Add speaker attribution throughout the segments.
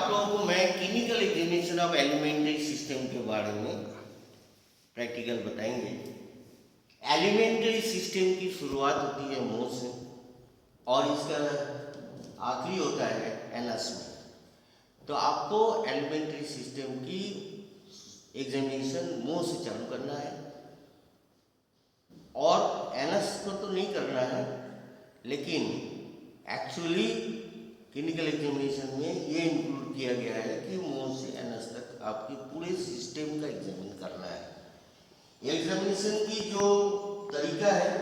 Speaker 1: आप लोगों को मैं clinical examination of alimentary system के बारे में प्रैक्टिकल बताएंगे। एलिमेंट्री सिस्टम की शुरुआत होती है मुंह से और इसका आखिरी होता है एनस में। तो आपको एलिमेंट्री सिस्टम की एग्जामिनेशन मुंह से चालू करना है और एनस को तो नहीं करना है, लेकिन एक्चुअली क्लिनिकल एग्जामिनेशन में ये इंक्लूड किया गया है कि मुंह से एनस तक आपके पूरे सिस्टम का एग्जामिन करना है। एग्जामिनेशन की जो तरीका है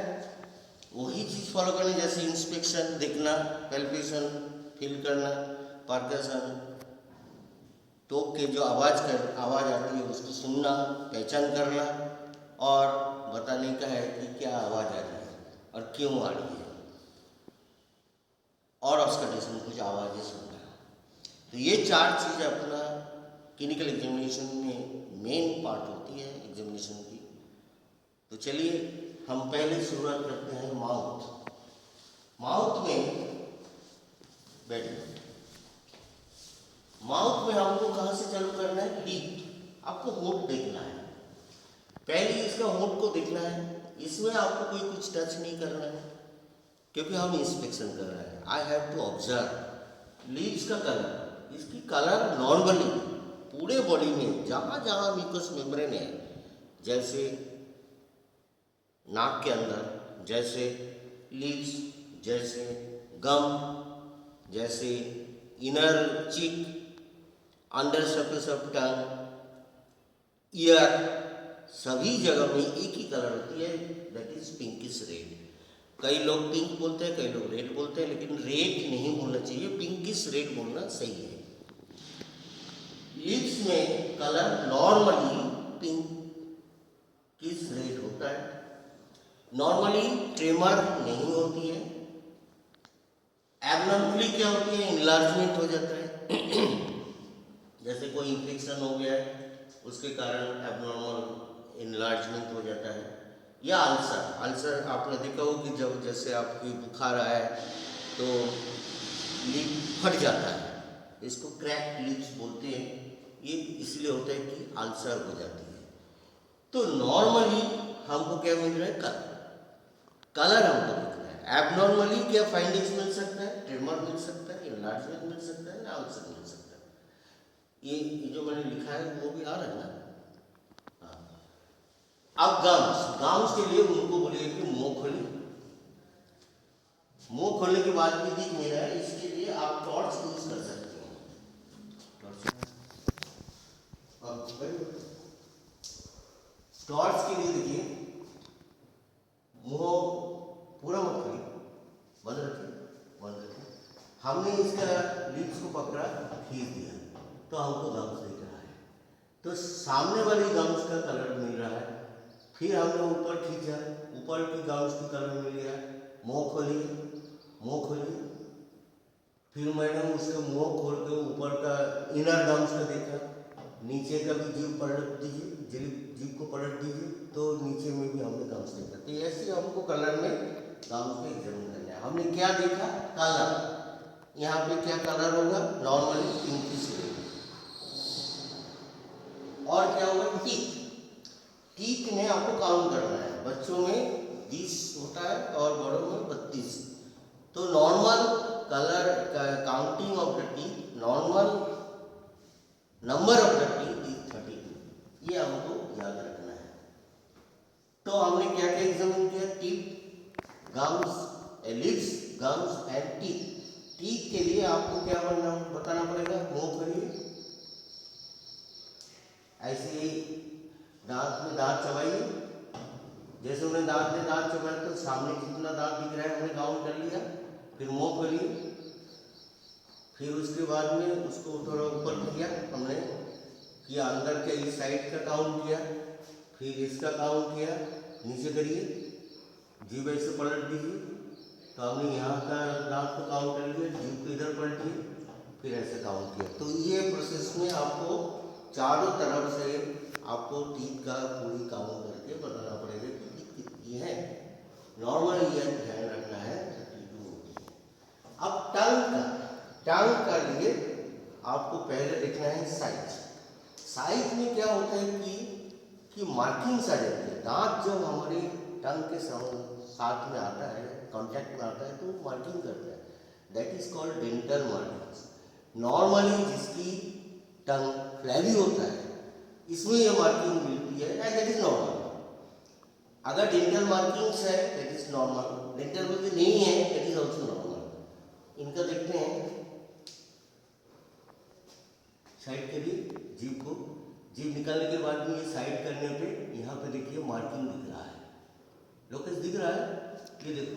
Speaker 1: वही चीज़ फॉलो करनी, जैसे इंस्पेक्शन देखना, पैल्पेशन फील करना, परकशन, टोक के जो आवाज़ आती है उसको सुनना, पहचान करना और बताने का है कि क्या आवाज़ आ रही है और क्यों आ रही है, और ऑस्कटेशन कुछ आवाज़ें सुनना। तो ये चार चीज़ अपना क्लिनिकल एग्जामिनेशन में मेन पार्ट होती है एग्जामिनेशन की। तो चलिए हम पहले शुरुआत करते हैं माउथ में बैठे। माउथ में हमको कहाँ से चालू करना है? टीथ। आपको होंठ देखना है, पहले इसका होंठ को देखना है। इसमें आपको कोई कुछ टच नहीं करना है क्योंकि हम इंस्पेक्शन कर रहे हैं। I have to observe lips का कलर। इसकी कलर नॉर्मली पूरे बॉडी में जहाँ जहाँ म्यूकस मेम्ब्रेन है, जैसे नाक के अंदर, जैसे लीव्स, जैसे गम, जैसे इनर चिक, under surface of tongue, year, सभी जगह में एक ही कलर होती है, दैट इज पिंकिश रेड। कई लोग पिंक बोलते हैं, कई लोग रेड बोलते हैं, लेकिन रेड नहीं बोलना चाहिए, पिंकिश रेड बोलना सही है। लिप्स में कलर नॉर्मली पिंकिश रेड होता है। नॉर्मली ट्रेमर नहीं होती है। एबनॉर्मली क्या होती है? इनलार्जमेंट हो जाता है। जैसे कोई इन्फेक्शन हो गया है उसके कारण एबनॉर्मल इनलार्जमेंट हो जाता है, या अल्सर आपने देखा हो कि जब जैसे आपकी बुखार आए तो लिप फट जाता है, इसको क्रैक लिप्स बोलते हैं। ये इसलिए होता है कि अल्सर हो जाती है। तो नॉर्मली हमको क्या मिल रहा है? कलर हमको दिख रहा है। एबनॉर्मली क्या फाइंडिंग्स मिल सकता है? ट्रेमर मिल सकता है, इनलार्जमेंट मिल सकता है, अल्सर मिल सकता है। ये जो मैंने लिखा है वो भी आ रहा है ना। अब गम्स के लिए उनको बोलिए कि मुंह खोलिए। मुंह खोलने के बाद भी दिख नहीं रहा है, इसके लिए आप टॉर्च यूज कर सकते हैं। टॉर्च के लिए देखिए, मुंह पूरा मत खोलिए, बंद रखिए। हमने इसका लिप्स को पकड़ा, खींच दिया तो हमको गम्स दिख रहा है। तो सामने वाली गम्स का कलर मिल रहा है। फिर हमने ऊपर खींचा, ऊपर की गम्स की कलर मिल गया। मुंह खोलिए। फिर मैंने उसके मुंह खोल के ऊपर का इनर गम्स का देखा, नीचे का भी जीभ पलट दीजिए, जीभ को पलट दीजिए तो नीचे में भी हमने गम्स देखा। तो ऐसे हमको कलर में गम्स को एग्जामिन करना है। हमने क्या देखा? कलर। यहाँ पे क्या कलर होगा? Normally pinkish red. और क्या होगा? टीथ में आपको काउंट करना है। बच्चों में 20 होता है और बड़ों में 32। तो normal colour counting of the teeth, normal number of the teeth is 32। ये हमको याद रखना है। तो हमने क्या क्या एग्जामिन किया? Teeth, gums, lips, gums and teeth. Teeth के लिए आपको क्या बताना पड़ेगा? मुंह खोलिए, ऐसे ही दांत में दांत चबाइए। जैसे उन्हें दांत में दांत चबाया तो सामने कितना दांत दिख रहा है हमने काउंट कर लिया। फिर मुंह खोलिए, फिर उसके बाद में उसको थोड़ा ऊपर किया हमने, किया अंदर के इस साइड का काउंट किया, फिर इसका काउंट किया, नीचे करिए, जीभ ऐसे पलट दीजिए तो हमने यहाँ का दांत को काउंट कर लिया, जीभ को इधर पलटिए, फिर ऐसे काउंट किया। तो ये प्रोसेस में आपको चारों तरफ से आपको टीथ का पूरी काउंट करके बताना पड़ेगा कि टीथ कितनी है। नॉर्मल ये ध्यान रखना है 32 होती है। अब टंग का लिए आपको पहले देखना है साइज। साइज में क्या होता है कि मार्किंग्स आ जाती है। दांत जब हमारे टंग के साथ में आता है, कांटेक्ट में आता है, तो मार्किंग करता है, that is called dental markings. Normally जिसकी टंग फ्लैवी होता है इसमें ये मार्किंग मिलती है एंड दैट इज नॉर्मल। अगर डेंटल मार्किंग्स है that is normal, dental marking नहीं है दैट इज ऑल्सो नॉर्मल। इनका देखते हैं, साइड करिए जीभ को, जीभ निकालने के बाद में ये साइड करने पे यहाँ पे देखिए मार्किंग दिख रहा है, लोकस दिख रहा है, ये देखो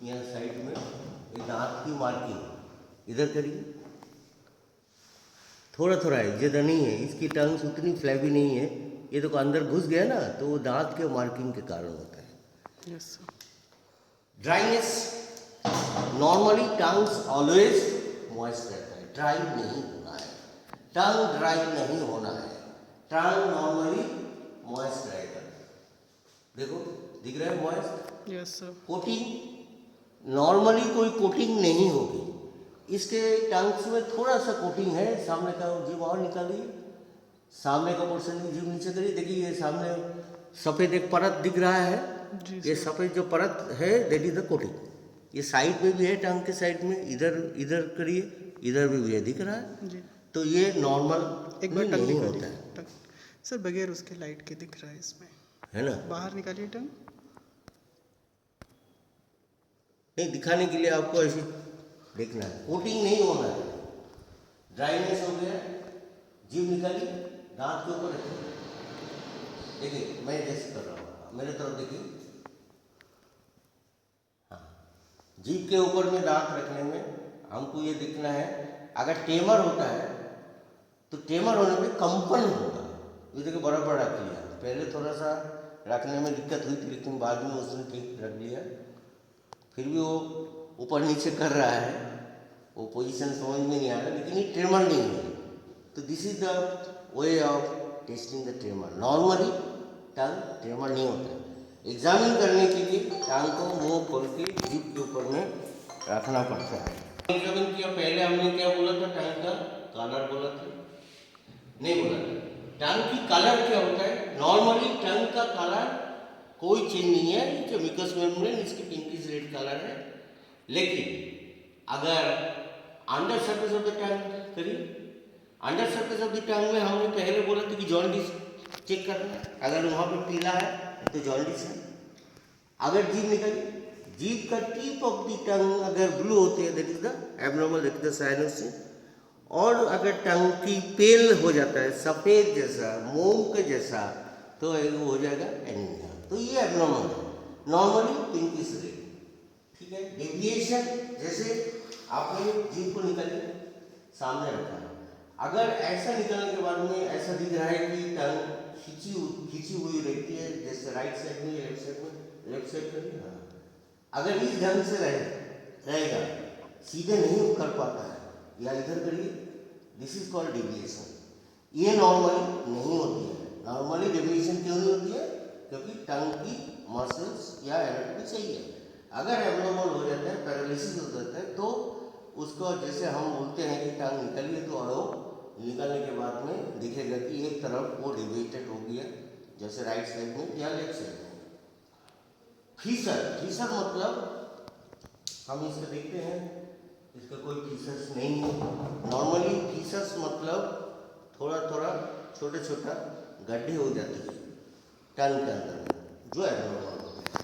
Speaker 1: यहाँ साइड में ये दांत की मार्किंग। इधर करिए, थोड़ा थोड़ा है, ज़्यादा नहीं है, इसकी टंग्स उतनी फ्लैबी नहीं है, ये तो अंदर घुस गया ना, तो वो दांत के मार्किंग के कारण होता है।
Speaker 2: Yes sir.
Speaker 1: Dryness, normally tongues always moist रहता है, ड्राई नहीं होना है, टंग ड्राई नहीं होना है, टंग नॉर्मली मॉइस्ट रहेगा। देखो दिख रहा है moist.
Speaker 2: Yes sir.
Speaker 1: Coating, normally कोई कोटिंग नहीं होगी, इसके टंग्स में थोड़ा सा कोटिंग है। सामने का जीभ और निकालिए, सामने का पोर्शन की जीभ नीचे करिए, देखिए ये सामने सफ़ेद एक परत दिख रहा है, ये सफ़ेद जो परत है दैट इज द कोटिंग। ये साइड में भी है, टंग के साइड में, इधर इधर करिए, इधर भी है, दिख रहा है
Speaker 2: जी।
Speaker 1: तो ये नॉर्मल
Speaker 2: एक बार टंग
Speaker 1: नहीं होता
Speaker 2: निकालिए,
Speaker 1: है,
Speaker 2: टंग सर बगैर उसके लाइट के दिख रहा है इसमें,
Speaker 1: है ना।
Speaker 2: बाहर निकालिए टंग।
Speaker 1: नहीं, दिखाने के लिए आपको ऐसे देखना है, कोटिंग नहीं होना है। ड्राइनेस हो गया, जीभ निकालिए, दांत के ऊपर रखिए, देखिए मैं जैसे कर रहा हूँ, मेरे तरफ देखिए, हाँ, जीभ के ऊपर में दांत रखने में हमको ये देखना है, अगर टेमर होता है तो टेमर होने पे कंपन होगा। ये देखिए बराबर रख लिया, पहले थोड़ा सा रखने में दिक्कत हुई थी लेकिन बाद में उसने ठीक रख लिया, फिर भी वो ऊपर नीचे कर रहा है, वो पोजीशन समझ में नहीं आ रहा, लेकिन ये ट्रेमर नहीं है। तो this is the way of testing the tremor. Normally tongue tremor नहीं होता है। एग्जामिन करने के लिए टंग को मुंह खोल के जीभ के ऊपर में रखना पड़ता है। एग्जामिन किया, पहले हमने क्या बोला था, टंग का कलर बोला था, नहीं बोला था। टंग की कलर क्या होता है, नॉर्मली टंग का कलर कोई चेंज नहीं है, जो मिकस मेम्ब्रेन इसकी पिंकिश रेड कलर है, लेकिन अगर under surface of the tongue करिए, under surface of the tongue में हमने पहले बोला था कि जॉन्डिस चेक करना है, अगर वहाँ पे पीला है तो जॉन्डिस है। अगर जीभ निकालिए, जीभ का टिप ऑफ द टंग अगर ब्लू होती है that is the abnormal, that is the cyanosis. और अगर टंग की पेल हो जाता है, सफ़ेद जैसा, मूंग के जैसा, तो वो हो जाएगा एनीमिया, तो ये एब्नॉर्मल है। नॉर्मली पिंकिश रेड, ठीक है। डेविएशन, जैसे आपने जीभ को निकालिए, सामने रखा है, अगर ऐसा निकालने के बाद में ऐसा दिख रहा है कि टंग खींची हुई रहती है, जैसे राइट साइड में, लेफ्ट साइड में, लेफ्ट साइड करिए, हाँ, अगर इस ढंग से रहेगा, सीधे नहीं कर पाता है, या इधर करिए, दिस इज कॉल्ड डेविएशन। ये नॉर्मली नहीं होती है। नॉर्मली डेविएशन क्यों नहीं होती है, क्योंकि टंग की मसल्स या एनाटॉमी सही है। अगर एब्नॉर्मल हो जाता है, पैरालिसिस हो जाता है, तो उसको जैसे हम बोलते हैं कि टंग निकलिए, तो वो निकलने के बाद में दिखेगा कि एक तरफ वो डेविएटेड हो गया, जैसे राइट साइड में या लेफ्ट साइड में। फीसर, फीसर मतलब हम इसको देखते हैं, इसका कोई फीसर्स नहीं है। नॉर्मली फीसर्स मतलब थोड़ा थोड़ा छोटा छोटा गड्ढे हो जाते हैं टंग के अंदर में, जो एब्नॉर्मल होता है।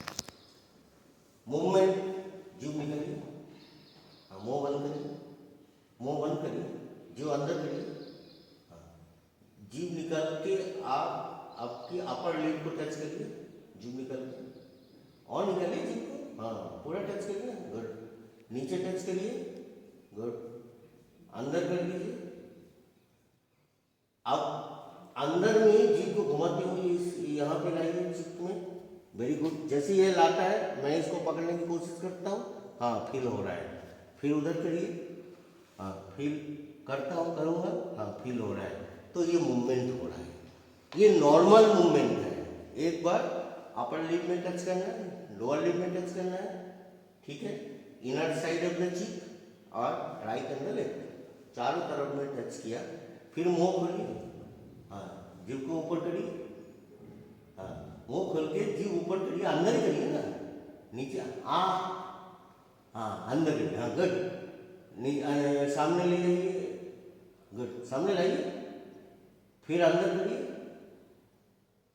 Speaker 1: मूवमेंट, जीभ निकलिए, मुंह बंद करिए, मुंह बंद करिए, जीभ अंदर करिए, जीभ निकाल के आप आपकी अपर लिप को टच करिए, जीभ निकाल के और निकालिए जीभ को, हाँ पूरा टच करिए, गुड। नीचे टच करिए, गुड। अंदर कर लीजिए। अब अंदर में जीभ को घुमाते हुए यहाँ पे लाइए चिप में, वेरी गुड। जैसे ये लाता है मैं इसको पकड़ने की कोशिश करता हूँ, हाँ फील हो रहा है, फिर उधर करिए, हाँ फील करता हूँ, करूँगा, हाँ फील हो रहा है, तो ये मूवमेंट हो रहा है, ये नॉर्मल मूवमेंट है। एक बार अपर लिप में टच करना है, लोअर लिप में टच करना है, ठीक है, inner side of the cheek और राइट एंड द लेफ्ट, चारों तरफ में टच किया, फिर मुंह खोलिए, हाँ जीभ को ऊपर करिए, हाँ मुंह खोल के जीभ ऊपर करिए, अंदर ही करिए ना, नीचे हाँ अंदर करिए, हाँ गुड, सामने ले जाइए, गुड, सामने लाइए, फिर अंदर करिए,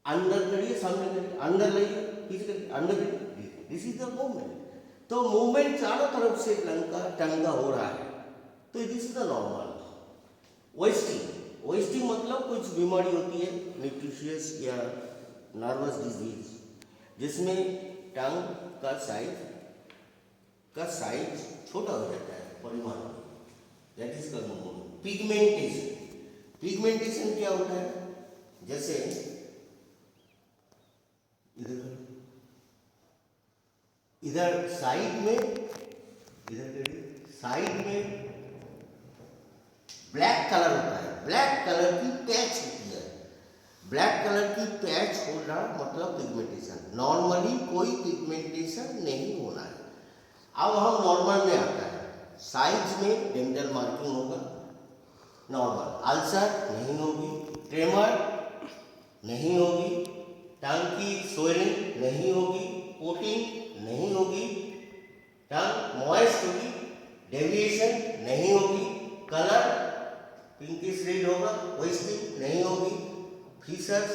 Speaker 1: अंदर करिए, सामने करिए, अंदर लाइए, पीछे करिए, अंदर करिए, दिस इज द मूवमेंट। तो मूवमेंट चारों तरफ से टंग का हो रहा है, तो this is the normal. Wasting मतलब कुछ बीमारी होती है न्यूट्रिशियस या नर्वस डिजीज, जिसमें टंग का साइज छोटा हो जाता है परिमाण में, दैट इज कॉल्ड पिगमेंटेशन क्या होता है, जैसे इधर साइड में ब्लैक कलर होता है, ब्लैक कलर की पैच होती है, ब्लैक कलर की पैच होना मतलब पिगमेंटेशन। नॉर्मली कोई पिगमेंटेशन नहीं होना है। अब हम नॉर्मल में आता है, साइज में डेंटल मार्किंग होगा, नॉर्मल, अल्सर नहीं होगी, ट्रेमर नहीं होगी, टंग की स्वेलिंग नहीं होगी, कोटिंग नहीं होगी, टंग मॉइस्ट होगी, डेविएशन नहीं होगी, कलर पिंकिश रेड होगा, वेस्टिंग नहीं होगी, फीचर्स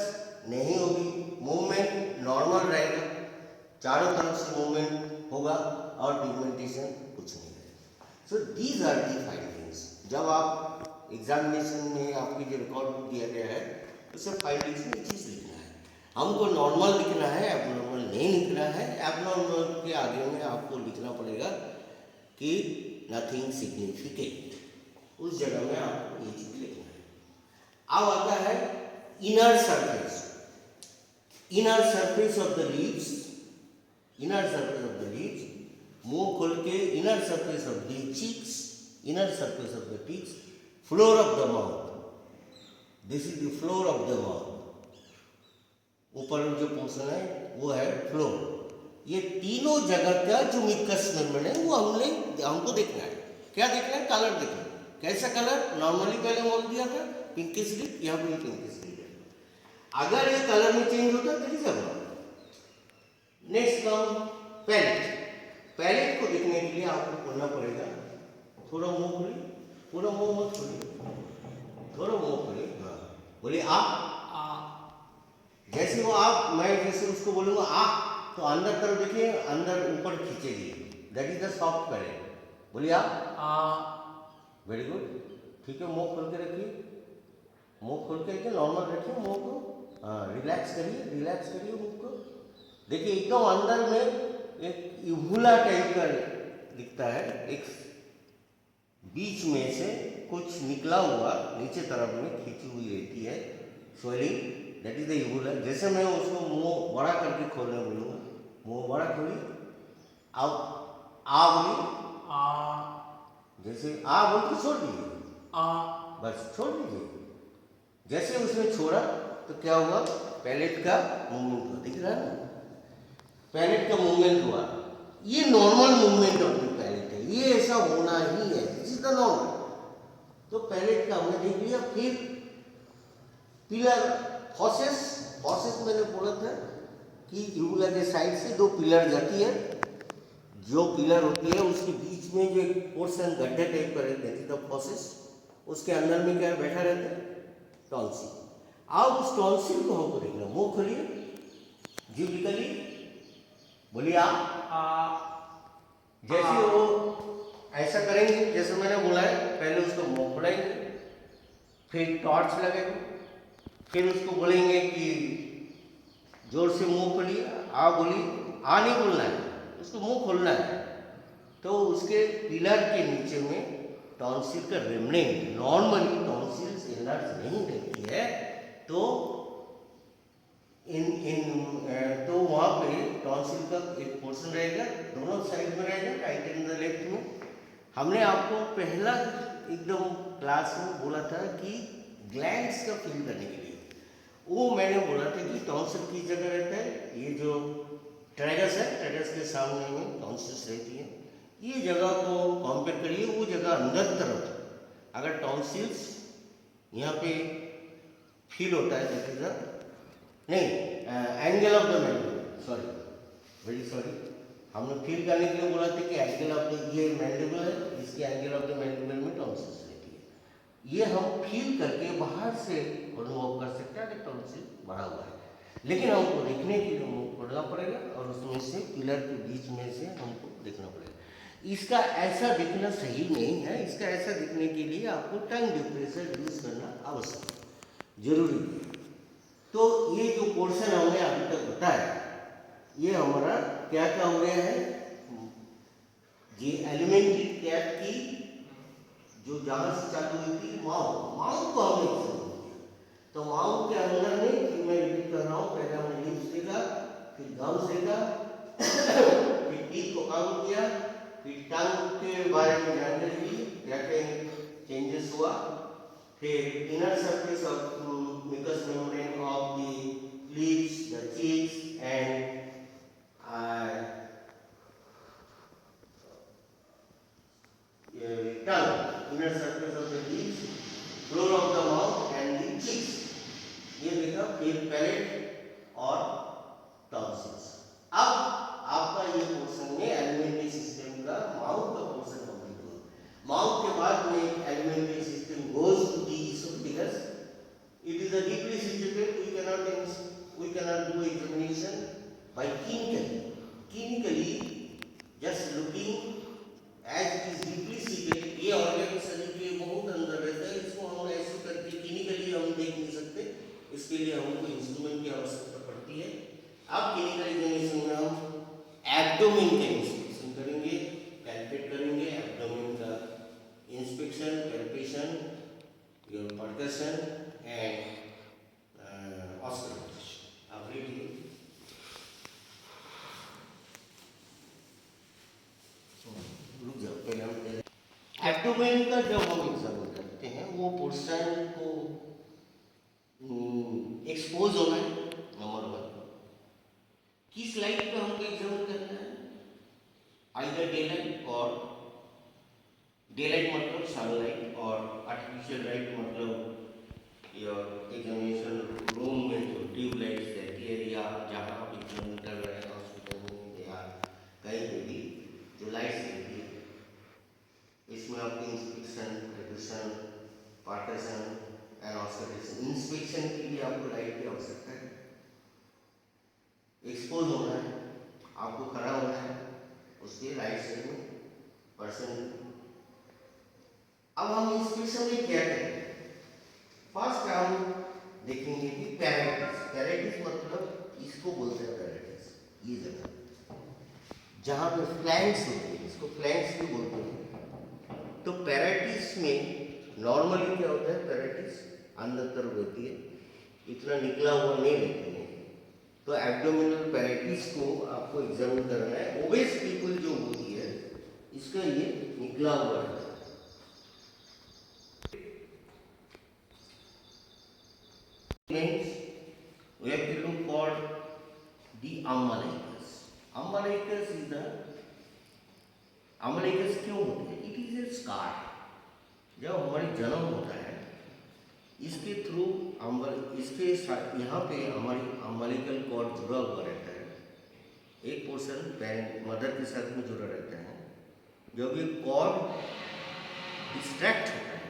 Speaker 1: नहीं होगी, मूवमेंट नॉर्मल रहेगा, चारों तरफ से मूवमेंट होगा और पिगमेंटेशन कुछ नहीं रहेगा। So these are the findings. जब आप एग्जामिनेशन में आपकी जो रिकॉर्ड दिया गया है उसे फाइंडिंग्स में चीज़ लिखना है, हमको नॉर्मल लिखना है, एबनॉर्मल नहीं लिखना है। एबनॉर्मल के आगे में आपको लिखना पड़ेगा कि नथिंग सिग्निफिकेंट, उस जगह में आपको ये चीज लिखना है। अब आता है inner surface of the leaves, मुंह खोल के inner surface of the cheeks, floor of the mouth, this is the floor of the mouth, ऊपर जो पोर्शन है वो है फ्लोर। ये तीनों जगह का जो मिकस मेम्ब्रेन है वो हमको देखना है। क्या देखना है? कलर देखना है। कैसा कलर? नॉर्मली पहले बोल दिया था पिंकिश रेड, यहाँ पे पिंकिश रेड है। अगर ये कलर में चेंज होता है तो किस जगह। नेक्स्ट कम पैलेट को देखने के लिए आपको करना पड़ेगा, थोड़ा मुंह खोलिए, पूरा मुंह मत खोलिए, थोड़ा मुंह खोलिए, हाँ बोलिए आ। जैसे वो आप, मैं जैसे उसको बोलूँगा आ, तो अंदर तरफ देखिए, अंदर ऊपर खींचेगी, that is the soft palate. बोलिए आ। वेरी गुड, ठीक है। मुंह खोल के रखिए, मुंह खोल के रखिए, नॉर्मल रखिए मुंह को, हाँ रिलैक्स करिए मुंह को। देखिए एकदम अंदर में एक इवुला टाइप का दिखता है, एक बीच में से कुछ निकला हुआ नीचे तरफ में खींची हुई रहती है स्वेलिंग, दैट इज द इवुला। जैसे मैं उसको मुंह बड़ा करके खोलने बोलूँगा, मुंह बड़ा खोलिए, अब आ बोलिए, आ, जैसे आ बोल के छोड़ दीजिए, आ, बस छोड़ दीजिए। जैसे उसने छोड़ा तो क्या हुआ, पैलेट का मूवमेंट हुआ, दिख रहा है ना, पैलेट का मूवमेंट हुआ। ये normal movement of the palate है, ये ऐसा होना ही है, दिस इज द नॉर्मल। तो पैलेट का हमने देख लिया। फिर पिलर, फॉसेस मैंने बोला था कि यूबुला के साइड से दो पिलर जाती है, जो पिलर होती है उसके बीच में जो एक पोर्शन गड्ढे टाइप का रहता है द फॉसेस, उसके अंदर में क्या बैठा रहता है, टॉन्सिल। अब उस टॉन्सिल को हमको देखना, मुंह खोलिए, जीभ निकालिए, बोलिए आ। जैसे वो ऐसा करेंगे जैसे मैंने बोला है, पहले उसको मुंह खोलेंगे, फिर टॉर्च लगेंगे, फिर उसको बोलेंगे कि जोर से मुंह खोलिए, आ बोलिए, आ नहीं बोलना है, उसको मुंह खोलना है। तो उसके पिलर के नीचे में टॉन्सिल का रेमनेंट, नॉर्मली टॉन्सिल्स एनलार्ज नहीं रहती है, तो तो वहाँ पे टॉन्सिल का एक पोर्शन रहेगा, दोनों साइड में रहेगा, राइट एंड द लेफ्ट में। हमने आपको पहला एकदम क्लास में बोला था कि ग्लैंड्स का फील करने के लिए, वो मैंने बोला था कि टॉन्सिल किस जगह रहता है, ये जो ट्रैगस है, ट्रैगस के सामने में टॉन्सिल्स रहती है। ये जगह को कंपेयर करिए, वो जगह अंदर तरफ, अगर टॉन्सिल्स यहाँ पे फील होता है, दिस इज अ नहीं angle of the mandible, sorry very sorry, हमने फील करने के लिए बोला था कि एंगल ऑफ द, ये मैंडिबल है, इसके एंगल ऑफ द मैंडिबल में टॉन्सिल्स रहती है, ये हम फील करके बाहर से अनुभव कर सकते हैं कि टॉन्सिल बढ़ा हुआ है, लेकिन हमको देखने के लिए मुंह खोलना पड़ेगा और उसमें से पिलर के बीच में से हमको देखना पड़ेगा। इसका ऐसा दिखना सही नहीं है, इसका ऐसा दिखने के लिए आपको टंग डिप्रेशर यूज करना आवश्यक है, जरूरी है। तो ये जो पोर्शन हमने अभी तक बताया, ये हमारा क्या क्या हो गया है, ये एलिमेंट्री कैप की जो जहाँ से चालू हुई थी माउथ को हमने एक्सप्लोर किया। तो माउथ के अंदर में फिर मैं रिपीट कर रहा हूँ, पहले हमने लिप्स देखा, फिर गम्स देखा, फिर टीथ को काउंट किया, फिर टंग के बारे में जानकारी ली, क्या क्या चेंजेस हुआ, फिर inner surface of mucous membrane of the lips, the cheeks and tongue, inner surface of the lips, floor of the mouth and the cheeks, ये देखा, फिर पैलेट और टॉन्सिल्स। अब आपका ये पोर्शन में एलिमेंट्री सिस्टम का माउथ का पोर्शन कंप्लीट हुआ। माउथ के बाद में alimentary system goes to the oesophagus, it is a deeply situated, we cannot do examination by clinically just looking as it is deeply seated, ये organ शरीर के बहुत अंदर रहता है, इसको हम ऐसे करके क्लिनिकली हम देख नहीं सकते, इसके लिए हमको इंस्ट्रूमेंट की आवश्यकता पड़ती है। अब क्लिनिकल एग्जामिनेशन में हम एब्डोमेन का इंस्पेक्शन करेंगे, पैल्पेट करेंगे, एब्डोमेन का inspection, palpation, your percussion and auscultation. अब रीडिंग एब्डोमेन का जब हम एग्जामिन करते हैं, वो पोर्शन को एक्सपोज होना है, नंबर 1। किस लाइट पे हमको एग्जामिन करना है, आइदर डे लाइट, और डे लाइट मतलब सनलाइट, और आर्टिफिशियल लाइट मतलब योर एग्जामिनेशन रूम में जो ट्यूब लाइट्स रहती है, या जहाँ आप एग्जामिन कर रहे हैं हॉस्पिटल में या कहीं पे भी जो लाइट्स रहती है, इसमें आपको inspection, radiation, partition and auscultation, inspection के लिए आपको लाइट की आवश्यकता है, एक्सपोज होना है, आपको खड़ा होना है उसके राइट साइड में पर्सन। अब हम इंस्पेक्शन में क्या करें, फर्स्ट हम देखेंगे कि पैराइटिस मतलब इसको बोलते हैं पैराइटिस, ये जगह जहाँ पे फ्लैंक्स होते हैं, इसको फ्लैंक्स भी बोलते हैं। तो पैराइटिस में नॉर्मली क्या होता है, पैराइटिस अंदर तरफ होती है, इतना निकला हुआ नहीं रहती है। तो एब्डोमिनल पैराइटिस को आपको एग्जामिन करना है। ओबेस पीपल जो होती है, इसका ये निकला हुआ रहता है। We have to look for the umbilicus. Umbilicus क्यों होती है? It is a scar. जब हमारी जन्म होता है, इसके थ्रू इसके यहाँ पे हमारी अम्बिलिकल कॉर्ड जुड़ा हुआ रहता है, एक पोर्शन मदर के साथ में जुड़ा रहता है। जब ये कॉर्ड डिस्ट्रैक्ट होता है,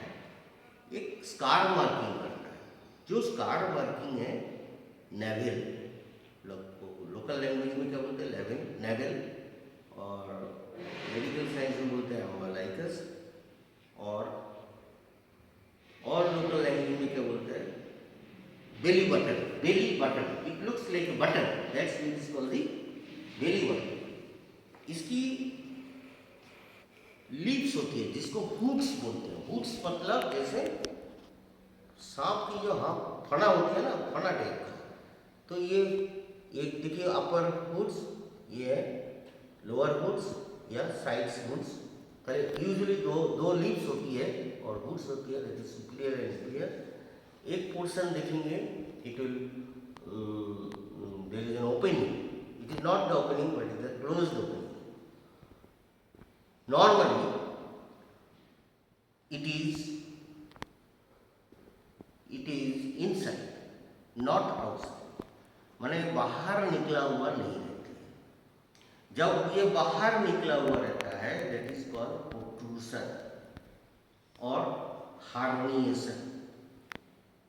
Speaker 1: एक स्कार मार्किंग करता है, जो स्कार मार्किंग है नेवल, लोकल लैंग्वेज में क्या बोलते हैं, नेवल, और मेडिकल साइंस में बोलते हैं अम्बिलिकस, और लोकल लैंग्वेज में क्या बोलते हैं, belly button. It looks like a button, that's what is called the belly button. इसकी लीव्स होती है जिसको हुड्स बोलते हैं। हुड्स मतलब जैसे सांप की जो फना होती है ना, फना टाइप का। तो ये एक देखिए अपर हुड्स, ये है लोअर हुड्स या साइड्स हुड्स। यूजुअली दो लीव्स होती है और हुड्स होती है, that is superior and inferior. एक पोर्शन देखेंगे, it will there is an opening, it is not the opening but is the closed opening. Normally, it is not outside, माने बाहर निकला हुआ नहीं रहती है। जब ये बाहर निकला हुआ रहता है दैट इज कॉल्ड प्रोट्रूशन और herniation.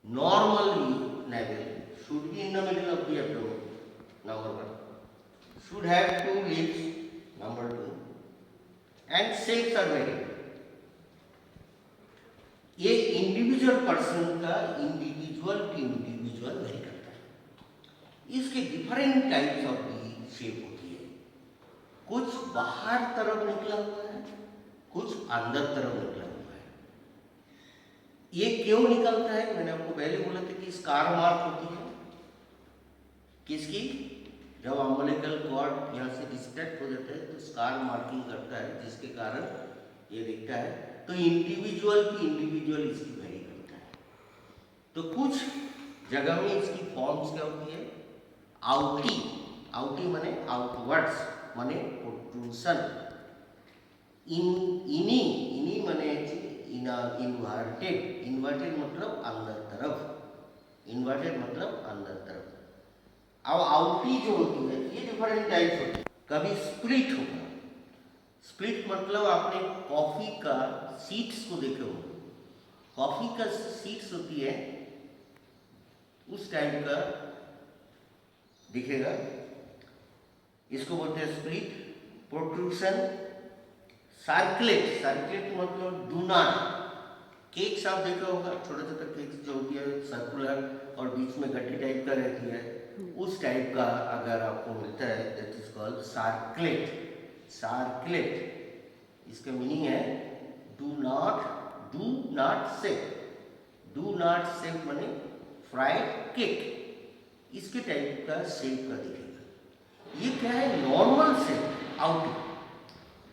Speaker 1: Normally navel should be in the middle of the abdomen, number 1, should have 2 lips, number 2, and shapes are varied. ये इंडिविजुअल पर्सन का इंडिविजुअल टू इंडिविजुअल वेरी करता है। इसके different types of the shape होती है, कुछ बाहर तरफ निकला हुआ है, कुछ अंदर तरफ निकला हुआ है। ये क्यों निकलता है? मैंने आपको पहले बोला था कि स्कार मार्क होती है किसकी, जब अम्बिलिकल कॉर्ड यहाँ से डिस्ट्रैक्ट हो जाता है तो स्कार मार्किंग करता है, जिसके कारण ये दिखता है। तो इंडिविजुअल की इंडिविजुअल इसकी वेरी करता है। तो कुछ जगह में इसकी फॉर्म्स क्या होती है, आउटी, आउटी माने आउटवर्ड्स माने प्रोट्रूशन, इनी, इनी माने इन्वर्टेड, इन्वर्टेड मतलब अंदर तरफ, इन्वर्टेड मतलब अंदर तरफ। अब आउटी जो होती है ये डिफरेंट टाइप्स होती है। कभी स्प्लिट होगा, स्प्लिट मतलब आपने कॉफी का सीड्स को देखे होंगे, कॉफी का सीड्स होती है उस टाइप का दिखेगा, इसको बोलते हैं स्प्लिट। प्रोट्रूशन, सर्कुलेट, सर्कुलेट मतलब डू नॉट, केक्स आप देखा होगा, छोटा छोटा केक्स जो होती है सर्कुलर और बीच में गड्ढी टाइप का रहती है, उस टाइप का अगर आपको मिलता है that is called circulate. Circulate इसका मीनिंग है do not shape, do not shape माने फ्राइड केक, इसके टाइप का शेप का दिखेगा। ये क्या है, नॉर्मल शेप आउट।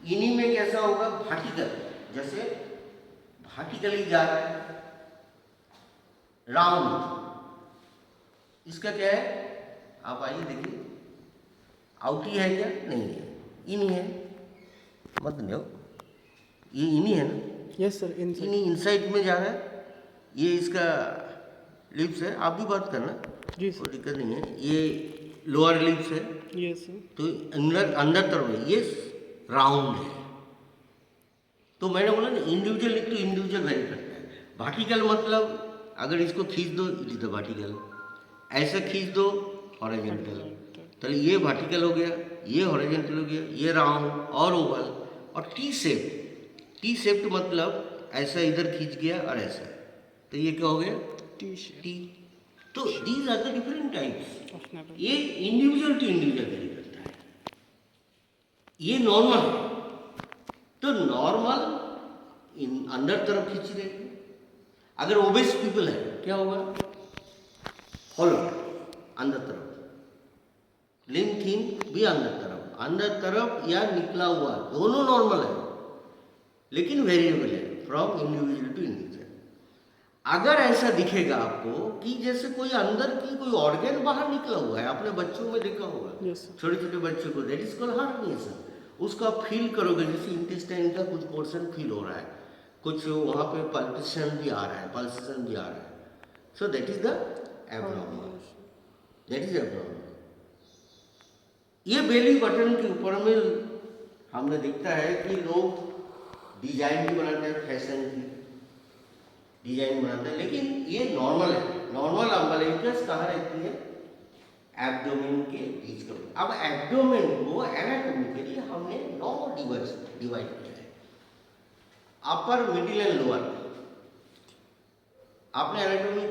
Speaker 1: इन्हीं में कैसा होगा, वर्टिकल, जैसे वर्टिकली जा रहा है, राउंड, इसका क्या है, आप आइए देखिए, आउटी है क्या, नहीं है, इनी है, मत लो, ये इनी है ना,
Speaker 2: यस सर,
Speaker 1: इनी इनसाइड में जा रहा है, ये इसका लिप्स है, आप भी बात करना,
Speaker 2: जी
Speaker 1: कोई दिक्कत नहीं है, ये लोअर लिप्स है,
Speaker 2: यस सर,
Speaker 1: तो अंदर तरफ है, ये राउंड है। तो मैंने बोला ना इंडिविजुअल टू इंडिविजुअल वेरी करता है। वर्टिकल मतलब अगर इसको खींच दो इट इज द वर्टिकल, ऐसा खींच दो हॉरिजॉन्टल, तो ये वर्टिकल हो गया, ये हॉरिजॉन्टल हो गया, ये राउंड और ओवल। और टी शेप, टी शेप मतलब ऐसा इधर खींच गया और ऐसा, तो ये क्या हो गया,
Speaker 2: टी शेप।
Speaker 1: टी। तो these are the different types,
Speaker 2: of navel.
Speaker 1: ये इंडिविजुअल टू इंडिविजुअल वेरी करता है। ये नॉर्मल है, तो नॉर्मल अंदर तरफ खींची रहेगी। अगर ओबेस पीपल है क्या होगा, हॉलो अंदर तरफ, लिम थिन भी अंदर तरफ या निकला हुआ, दोनों नॉर्मल है लेकिन वेरिएबल है फ्रॉम इंडिविजुअल टू इंडिविजुअल। अगर ऐसा दिखेगा आपको कि जैसे कोई अंदर की कोई ऑर्गन बाहर निकला हुआ है, आपने बच्चों में देखा होगा,
Speaker 2: Yes, sir.
Speaker 1: छोटे छोटे बच्चों को, दैट इज कॉल्ड हार्निएशन। उसको आप फील करोगे, जैसे इंटेस्टाइन का कुछ पोर्शन फील हो रहा है, कुछ वहाँ पे पल्सेशन भी आ रहा है, पल्सेशन भी आ रहा है, so that is the abnormal, that is abnormal. ये बेली बटन के ऊपर में हमने देखता है कि लोग डिजाइन भी बनाते हैं, फैशन की डिजाइन बनाते हैं, लेकिन ये नॉर्मल है। नॉर्मल अम्बिलिकस कहाँ रहती है, एब्डोमेन के बीच का। अब एब्डोमेन को एनाटॉमिकली हमने 9 डिवाइड किया है, अपर, मिडिल एंड लोअर। आपने एनाटॉमी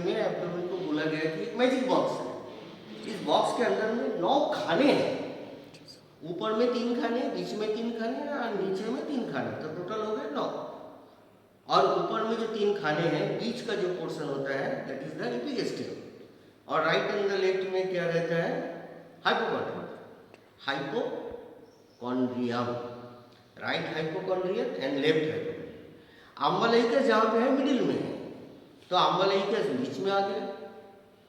Speaker 1: में एब्डोमेन को बोला गया कि एक मैजिक बॉक्स है, इस बॉक्स के अंदर में 9 खाने हैं, ऊपर में 3 खाने, बीच में 3 खाने और नीचे में 3 खाने, तो टोटल हो गए 9। और ऊपर में जो 3 खाने हैं, बीच का जो पोर्शन होता है दैट इज द एपिगेस्ट्रियम, और राइट एंड द लेफ्ट में क्या रहता है, hypochondrium, right hypochondrium and left hypochondrium. Umbilicus जहाँ पे है मिडिल में है, तो अम्बिलिकस बीच में आ गया,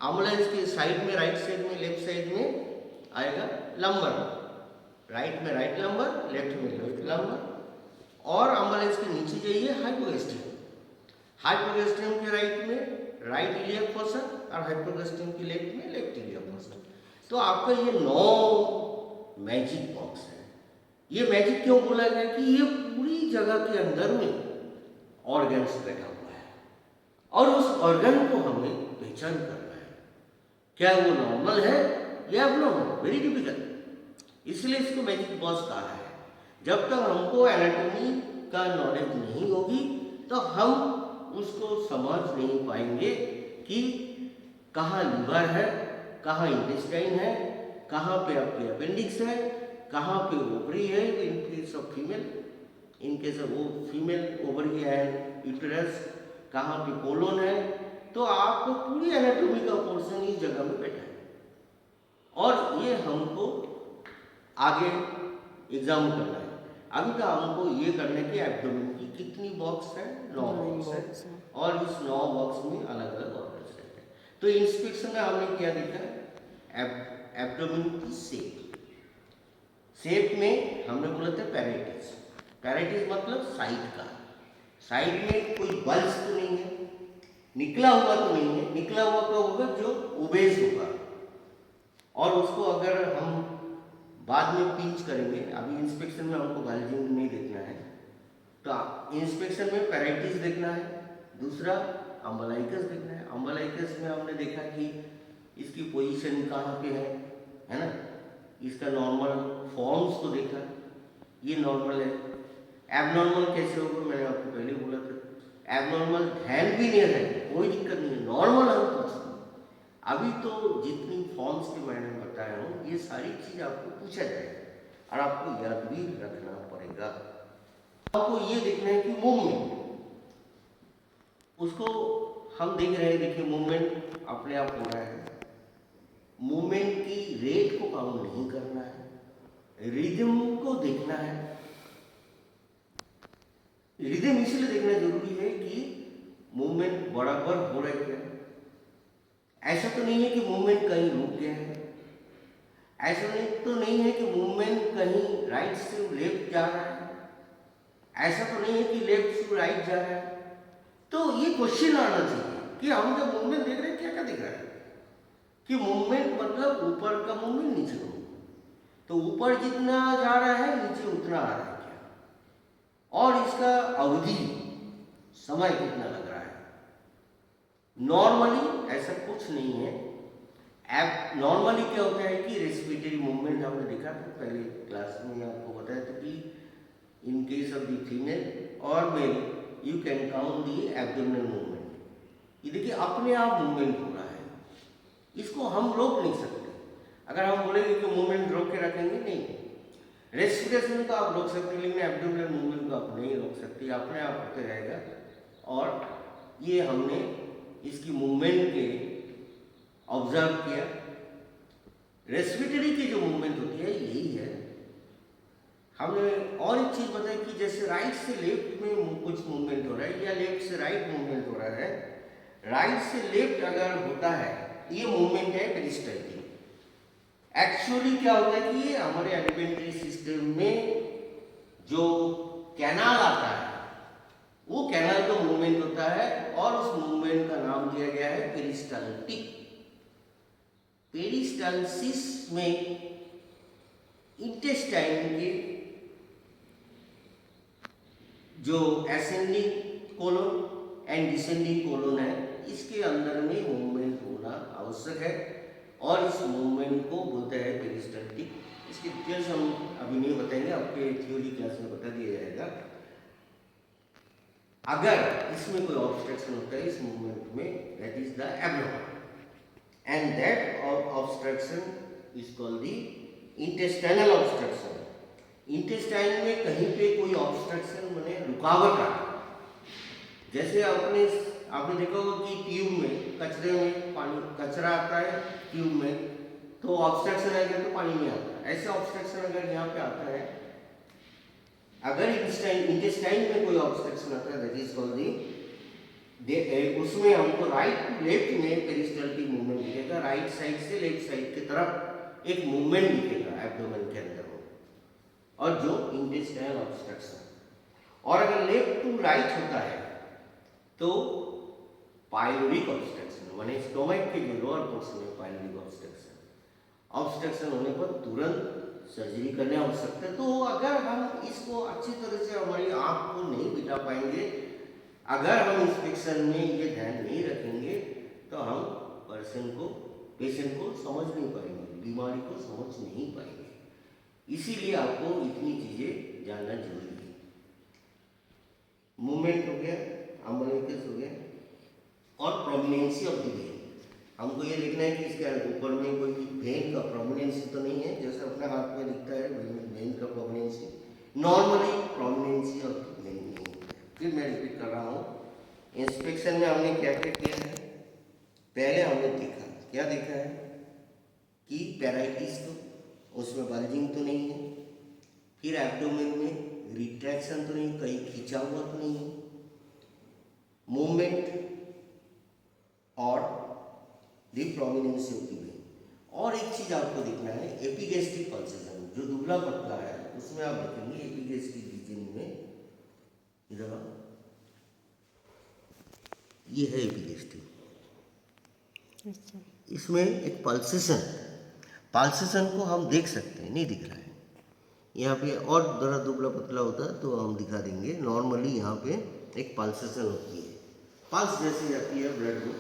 Speaker 1: अम्बिलिकस के साइड में, राइट साइड में, लेफ्ट साइड में आएगा लंबर, राइट में राइट लंबर, लेफ्ट में लेफ्ट लंबर, और अम्बिलिकस के नीचे जाइए हाइपोगेस्ट्रियम। हाइपोगैस्ट्रियम के राइट में राइट इलियक फोर्सन और हाइपोगैस्ट्रियम के लेफ्ट में लेफ्ट इलियक फोर्सन। तो आपका ये 9 मैजिक बॉक्स है। ये मैजिक क्यों बोला गया कि ये पूरी जगह के अंदर में ऑर्गन्स बैठा हुआ है और उस ऑर्गन को हमें पहचान करना है, क्या वो नॉर्मल है या एब्नॉर्मल, वेरी डिफिकल्ट। इसलिए इसको मैजिक बॉक्स कहा है। जब तक हमको एनाटॉमी का नॉलेज नहीं होगी तो हम उसको समझ नहीं पाएंगे कि कहाँ लीवर है, कहाँ इंटेस्टाइन है, कहाँ पे आपकी अपेंडिक्स है, कहाँ पे ओवरी है इन case of female, in case of वो फीमेल ओवरी एंड यूटेरस, कहाँ पे कोलोन है। तो आपको पूरी एनाटॉमी का पोर्शन इस जगह में बैठा है और ये हमको आगे एग्जाम करना है। अभी तो हमको ये करने की एब्डोमेन की कितनी बॉक्स है, 9 बॉक्स है और इस 9 बॉक्स में अलग अलग ऑर्गन्स रहते हैं। तो इंस्पेक्शन में हमने क्या देखा, एब्डोमेन की शेप में हमने बोला था पैरेटिस। पैरेटिस मतलब साइड का, साइड में कोई बल्स तो नहीं है, निकला हुआ तो नहीं है। निकला हुआ का होगा जो ओबेस होगा और उसको अगर हम बाद में पिंच करेंगे, अभी इंस्पेक्शन में हमको गाइजिंग नहीं देखना है, तो इंस्पेक्शन में पैरेटिस देखना है। दूसरा अम्बलाइकस देखना है। अम्बलाइकस में हमने देखा कि इसकी पोजीशन कहाँ पे है ना, इसका नॉर्मल फॉर्म्स तो देखा, ये नॉर्मल है। एबनॉर्मल कैसे होगा, मैंने आपको पहले बोला था। एबनॉर्मल ध्यान भी नहीं है, कोई दिक्कत नहीं है, नॉर्मल हम पूछते हैं। अभी तो जितनी फॉर्म्स के मैंने बताया हूँ ये सारी चीज आपको पूछा जाएगा और आपको याद भी रखना पड़ेगा। आपको ये देखना है कि मूवमेंट, उसको हम देख रहे हैं, देखिए मूवमेंट अपने आप हो रहा है। मूवमेंट की रेट को काउंट नहीं करना है, रिदम को देखना है। रिदम इसलिए देखना जरूरी है कि मूवमेंट बराबर हो रहा है क्या। ऐसा तो नहीं है कि मूवमेंट कहीं रुक गया है, ऐसा नहीं तो नहीं है कि मूवमेंट कहीं राइट से लेफ्ट जा रहा है, ऐसा तो नहीं है कि लेफ्ट से राइट जा रहा है। तो ये क्वेश्चन आना चाहिए कि हम जब मूवमेंट देख रहे हैं क्या क्या दिख रहा है, कि मूवमेंट मतलब ऊपर का मूवमेंट नीचे का मूवमेंट, तो ऊपर जितना जा रहा है नीचे उतना आ रहा है क्या, और इसका अवधि समय कितना लग रहा है। नॉर्मली ऐसा कुछ नहीं है। एब नॉर्मली क्या होता है कि रेस्पिरेटरी मूवमेंट हमने देखा था पहले क्लास में, आपको बताया था कि in case of the female और male you can count the abdominal movement. ये देखिए अपने आप मूवमेंट हो रहा है, इसको हम रोक नहीं सकते। अगर हम बोलेंगे कि मूवमेंट रोक के रखेंगे, नहीं। रेस्पिरेशन को आप रोक सकते हैं लेकिन एब्डोमिनल मूवमेंट को आप नहीं रोक सकते, अपने आप होते रहेगा। और ये हमने इसकी मूवमेंट के ऑब्जर्व किया। रेस्पिरेटरी की जो मूवमेंट होती है यही है। हमने और एक चीज बताई कि जैसे राइट से लेफ्ट में कुछ मूवमेंट हो रहा है या लेफ्ट से राइट मूवमेंट हो रहा है, राइट से लेफ्ट अगर होता है ये मूवमेंट है पेरिस्टल्टिक। एक्चुअली क्या होता है कि हमारे एलिमेंट्री सिस्टम में जो कैनाल आता है वो कैनाल का मूवमेंट होता है और उस मूवमेंट का नाम दिया गया है पेरिस्टल्टिक। पेरिस्टल्सिस में इंटेस्टाइन के जो ascending colon and descending colon है इसके अंदर में मूवमेंट होना आवश्यक है और इस मूवमेंट को बोलते हैं पेरिस्टल्टिक। इसके डिटेल्स हम अभी नहीं बताएंगे, आपके थ्योरी क्लास में बता दिया जाएगा। अगर इसमें कोई ऑब्स्ट्रक्शन होता है इस मूवमेंट में, that is the abnormal and that obstruction is called the intestinal obstruction. Intestine में कहीं पे कोई ऑब्स्ट्रक्शन माने रुकावट आ, जैसे आपने देखा होगा कि ट्यूब में कचरे में पानी कचरा आता है ट्यूब में, तो ऑब्स्ट्रक्शन आएगा तो पानी नहीं आता। ऐसे ऑब्स्ट्रक्शन अगर यहाँ पे आता है, अगर इंटेस्टाइन में कोई ऑब्स्ट्रक्शन आता है दैट इज कॉल्ड दी, उसमें हमको राइट टू लेफ्ट में पेरिस्टल्टिक मूवमेंट दिखेगा। राइट साइड से लेफ्ट साइड की तरफ एक मूवमेंट दिखेगा एब्डोमेन के अंदर में, और जो इंटेस्टाइनल ऑब्स्ट्रक्शन। और अगर लेफ्ट टू राइट होता है तो पाइलोरिक ऑब्स्ट्रक्शन माने स्टोमक के जो लोअर पोर्शन में पाइलोरिक ऑब्स्ट्रक्शन होने पर तुरंत सर्जरी करने आवश्यकता है। तो अगर हम इसको अच्छी तरह से हमारी आँख को नहीं बिठा पाएंगे, अगर हम इंस्पेक्शन में ये ध्यान नहीं रखेंगे, तो हम पेशेंट को समझ नहीं पाएंगे, बीमारी को समझ नहीं पाएंगे। इसीलिए आपको इतनी चीज़ें जानना जरूरी है। मूवमेंट हो गया, अम्बलिकस हो गया, और प्रोमिनेंसी ऑफ द वेन। हमको ये देखना है कि इसके ऊपर में कोई वेन का प्रोमिनेंसी तो नहीं है, जैसे अपने हाथ में दिखता है वेन का prominency. Normally prominency of the when नहीं होता है। फिर मैं रिपीट कर रहा हूँ, इंस्पेक्शन में हमने क्या क्या किया है? पहले हमने देखा, क्या देखा है कि पैराइटिस तो उसमें बल्जिंग तो नहीं है, फिर एब्डोमेन में रिट्रैक्शन तो नहीं, कहीं खींचा हुआ तो नहीं है, मूवमेंट और दी प्रोमिनेंसी ऑफ द वेन। और एक चीज आपको देखना है, एपिगैस्ट्रिक पल्सेशन, जो दुबला पतला है उसमें आप देखेंगे एपिगैस्ट्रिक रीजन में, इधर ये है एपिगैस्ट्रिक, इसमें एक पल्सेशन को हम देख सकते हैं, नहीं दिख रहा है यहाँ पे, और जरा दुबला पतला होता है तो हम दिखा देंगे। नॉर्मली यहाँ पे एक पल्सेशन होती है, पल्स जैसे जाती है, ब्लड में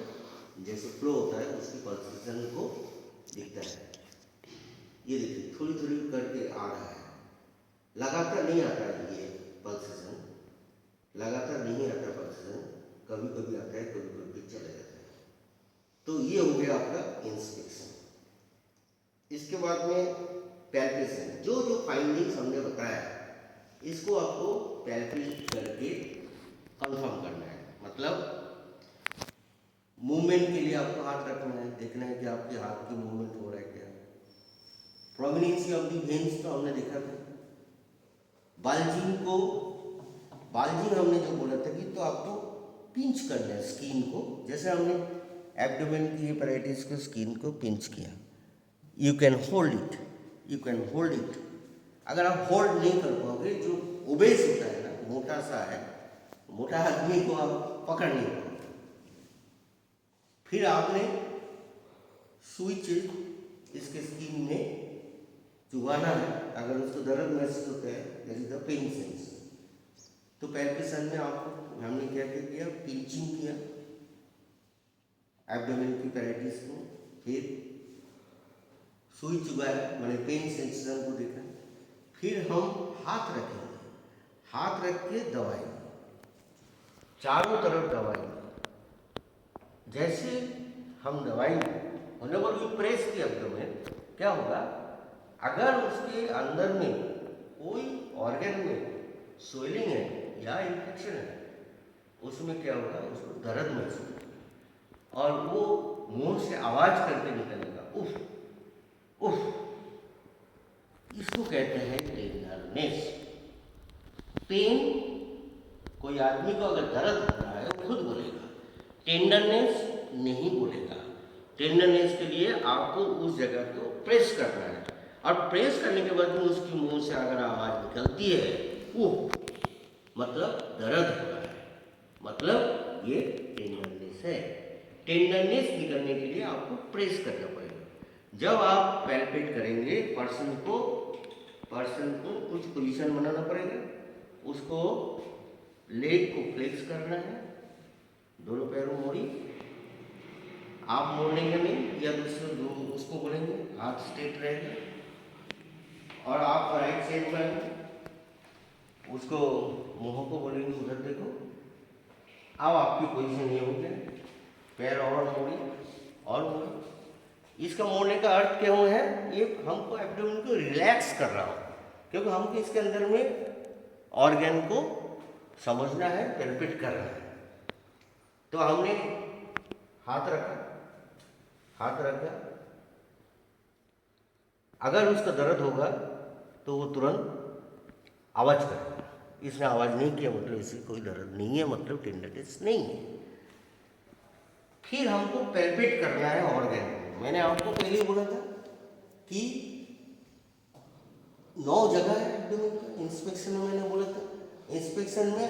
Speaker 1: जैसे फ्लो होता है, उसकी पल्सेशन को दिखता है। ये देखिए थोड़ी थोड़ी करके आ रहा है, लगातार नहीं आता है ये पल्सेशन, लगातार नहीं आता पल्सेशन, कभी कभी आता है, कभी कभी चला जाता है। तो ये हो गया आपका इंस्पेक्शन। इसके बाद में पैल्पेशन, जो जो फाइंडिंग्स हमने बताया इसको आपको पैल्पेट करके कंफर्म करना है। मतलब मूवमेंट के लिए आपको हाथ रखना है, देखना है कि आपके हाथ की मूवमेंट हो रहा है क्या। प्रोमिनेंसी ऑफ दी वेन्स तो हमने देखा था। बाल्जिंग हमने जो बोला था कि तो आपको पिंच करना है स्किन को, जैसे हमने एब्डोमेन की हेपेटाइटिस को स्किन को पिंच किया। You can hold it. अगर आप होल्ड नहीं कर पाओगे, जो ओबेस होता है ना, मोटा सा है, मोटा आदमी को आप पकड़ नहीं पाओगे। फिर आपने स्विच इसके स्किन में चुभाना है। अगर उसको दर्द महसूस होता है, that is the pain sense. तो पैल्पेशन में आपको हमने क्या क्या किया, पिंचिंग किया एब्डोमेन की पैराइटिस को, फिर सुई चुभाया मैंने पेन सेंसेशन को देखा, फिर हम हाथ रखेंगे, हाथ रख के दबाएंगे, चारों तरफ दबाएंगे। जैसे हम दबाएंगे, whenever we press the abdomen, क्या होगा, अगर उसके अंदर में कोई ऑर्गन में स्वेलिंग है या इन्फेक्शन है, उसमें क्या होगा, उसको दर्द महसूस होगा और वो मुंह से आवाज करके निकलेगा, उफ उफ। इसको कहते हैं टेंडरनेस। पेन, कोई आदमी को अगर दर्द हो रहा है वो खुद बोलेगा, टेंडरनेस नहीं बोलेगा। टेंडरनेस के लिए आपको उस जगह को प्रेस करना है, और प्रेस करने के बाद में उसकी मुंह से अगर आवाज निकलती है उफ, मतलब दर्द हो रहा है, मतलब ये टेंडरनेस है। टेंडरनेस निकलने के लिए आपको प्रेस करना पड़ेगा। जब आप पैल्पेट करेंगे पर्सन को कुछ पोजीशन बनाना पड़ेगा, उसको लेग को फ्लेक्स करना है, दोनों पैरों मोड़ी, आप मोड़ेंगे नहीं या दूसरे उसको बोलेंगे, हाथ स्ट्रेट रहेगा, और आप राइट साइड में उसको मुंह को बोलेंगे उधर देखो। अब आपकी पोजीशन ये हो गया, पैर और मोड़ी। इसका मोड़ने का अर्थ क्यों है, ये हमको एब्डोमेन को रिलैक्स कर रहा हूँ, क्योंकि हमको इसके अंदर में ऑर्गन को समझना है, पैल्पेट करना है। तो हमने हाथ रखा, अगर उसका दर्द होगा तो वो तुरंत आवाज करेगा। इसने आवाज नहीं किया मतलब इसे कोई दर्द नहीं है, मतलब टेंडरनेस नहीं है। फिर हमको पैल्पेट करना है ऑर्गन। मैंने आपको पहले बोला था कि 9 जगह है एब्डोमेन का। इंस्पेक्शन में मैंने बोला था, इंस्पेक्शन में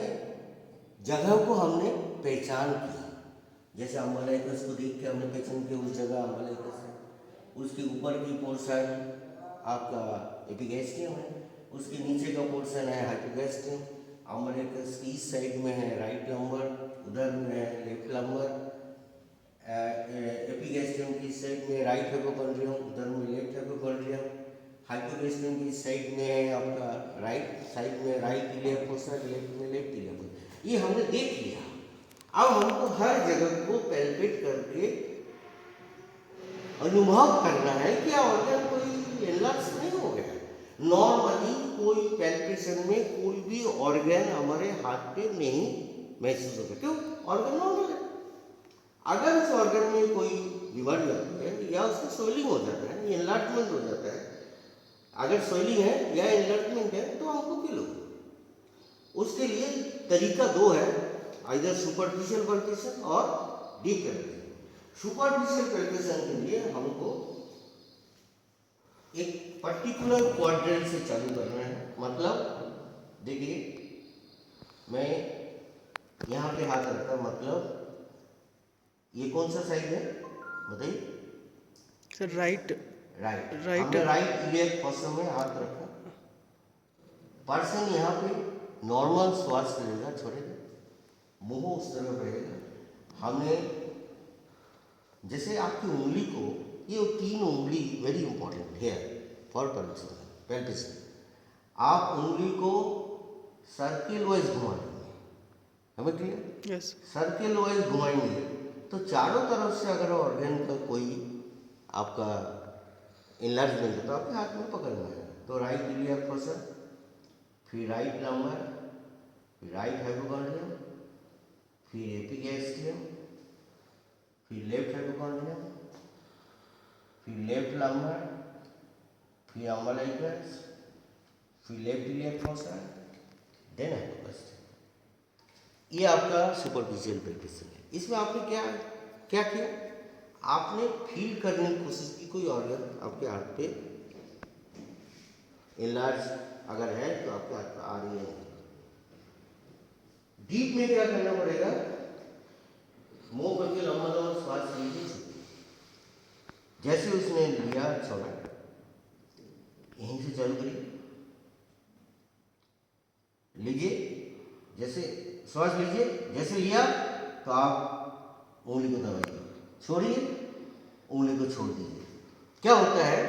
Speaker 1: जगह को हमने पहचान किया। जैसे अम्बलाइकस को देख के हमने पहचान किया उस जगह अम्बलाइकस है, उसके ऊपर की पोर्शन आपका एपिगैस्ट्रियम है, उसके नीचे का पोर्शन है हाइपोगैस्ट्रियम। अम्बलाइकस की इस साइड में है राइट लंबर, उधर में है लेफ्ट लंबर। एपिगैस्ट्रियम की इस साइड में राइट हाइपोकॉन्ड्रियम, उधर में लेफ्ट हाइपोकॉन्ड्रियम। हाइपोगैस्ट्रियम की इस साइड में है आपका राइट साइड में राइट इलियक फोसा, लेफ्ट में लेफ्ट इलियक फोसा। ये हमने देख लिया। अब हमको हर जगह को पैल्पेट करके अनुभव करना है कि ऑर्गन कोई एनलार्ज नहीं हो गया। नॉर्मली कोई पैल्पेशन में कोई भी ऑर्गन हमारे हाथ पे नहीं महसूस होता। क्यों? ऑर्गन नॉर्मल है। अगर उस ऑर्गन में कोई बीमारी आती है या उसका स्वेलिंग हो जाता है, एनलार्जमेंट हो जाता है, अगर स्वेलिंग है या एनलार्जमेंट है तो हमको फील होगा। उसके लिए तरीका दो है, आइदर सुपरफिशियल पैल्पेशन और डीप पैल्पेशन। सुपरफिशियल पैल्पेशन के लिए हमको एक पर्टिकुलर क्वाड्रेंट से चालू करना है। मतलब देखिए, मैं यहाँ पे हाथ रखा, मतलब ये कौन सा साइड है बताइए?
Speaker 2: Sir right
Speaker 1: right.
Speaker 2: राइट
Speaker 1: हमने राइट इलियक फोसा में हाथ रखा। पर्सन यहाँ पे नॉर्मल श्वास लेगा, छोड़ेगा, मुंह उस तरफ रहेगा। हमने जैसे आपकी उंगली को, ये 3 उंगली वेरी इंपॉर्टेंट है फॉर पैल्पेशन। आप उंगली को सर्किल वाइज घुमा देंगे, हमें क्लियर?
Speaker 2: यस
Speaker 1: सर्किल वाइज घुमाएंगे तो चारों तरफ से अगर ऑर्गन का कोई आपका इनलार्जमेंट है तो आपके हाथ में पकड़ना है। तो राइट इलियक फोसा, फिर राइट लंबर, फिर राइट हाइपोकॉन्ड्रियम, फिर एपिगैस्ट्रियम, फिर लेफ्ट हाइपोकॉन्ड्रियम, फिर लेफ्ट लंबर, फिर अम्बलाइकस, फिर left iliac fossa, then hypogastrium. ये आपका सुपरफिशियल पैल्पेशन है। इसमें आपने क्या क्या किया? आपने फील करने की कोशिश की कोई ऑर्गन आपके हाथ पे एनलार्ज अगर है तो आपके हाथ पे आ रही है। डीप में क्या करना पड़ेगा? मुंह करके लंबा लंबा श्वास लीजिए। जैसे उसने लिया छोड़ा, यहीं से चालू करिए, लीजिए, जैसे श्वास लीजिए, जैसे लिया तो आप उंगली को दबाइए, छोड़िए, उंगली को छोड़ दीजिए। क्या होता है?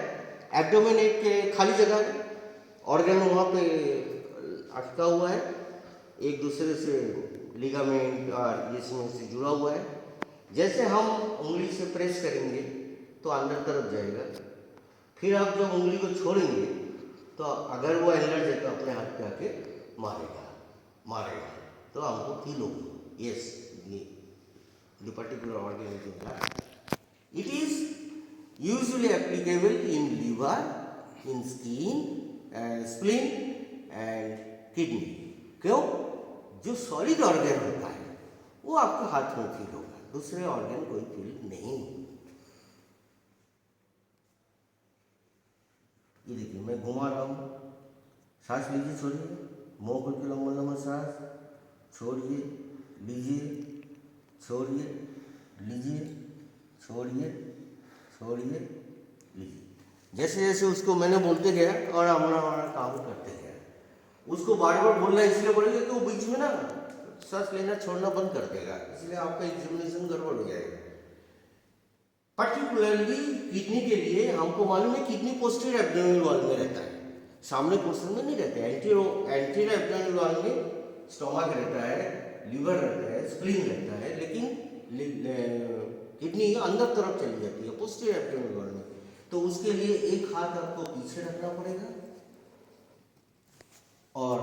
Speaker 1: एब्डोमेन एक खाली जगह है, ऑर्गन वहाँ पे अटका हुआ है, एक दूसरे से लिगामेंट और इसमें से जुड़ा हुआ है। जैसे हम उंगली से प्रेस करेंगे तो अंदर तरफ जाएगा, फिर आप जब उंगली को छोड़ेंगे तो अगर वो एनर्ज है तो अपने हाथ पे आके मारेगा तो हमको फील होगा, yes the particular organ is intact. It is usually applicable in liver, in skin, spleen and kidney. क्यों? जो सॉलिड ऑर्गन होता है वो आपके हाथ में फील होगा, दूसरे ऑर्गन कोई फील नहीं। ये देखिए, मैं घुमा रहा हूँ, सांस लीजिए, छोड़िए, मुंह खोल के लंबा लंबा सांस, छोड़िए, लीजिए, छोड़िए, लीजिए, छोड़िए, छोड़िए, लीजिए। जैसे जैसे उसको मैंने बोलते गया और हमारा काम करते गया। उसको बार बार बोलना इसलिए बोलेंगे कि वो बीच में ना सांस लेना छोड़ना बंद कर देगा, इसलिए आपका एग्जामिनेशन गड़बड़ हो जाएगा। पर्टिकुलरली किडनी के लिए हमको मालूम है किडनी पोस्टीरियर एब्डोमिनल वॉल में रहता है, सामने पोर्शन में नहीं रहता है। एंटीरियर एब्डोमिनल वॉल में स्टोमक रहता है, लीवर रहता है, स्प्लीन रहता है, लेकिन किडनी अंदर तरफ चली जाती है पोस्टीरियर एब्डोमिनल वॉल में। तो उसके लिए एक हाथ आपको पीछे रखना पड़ेगा और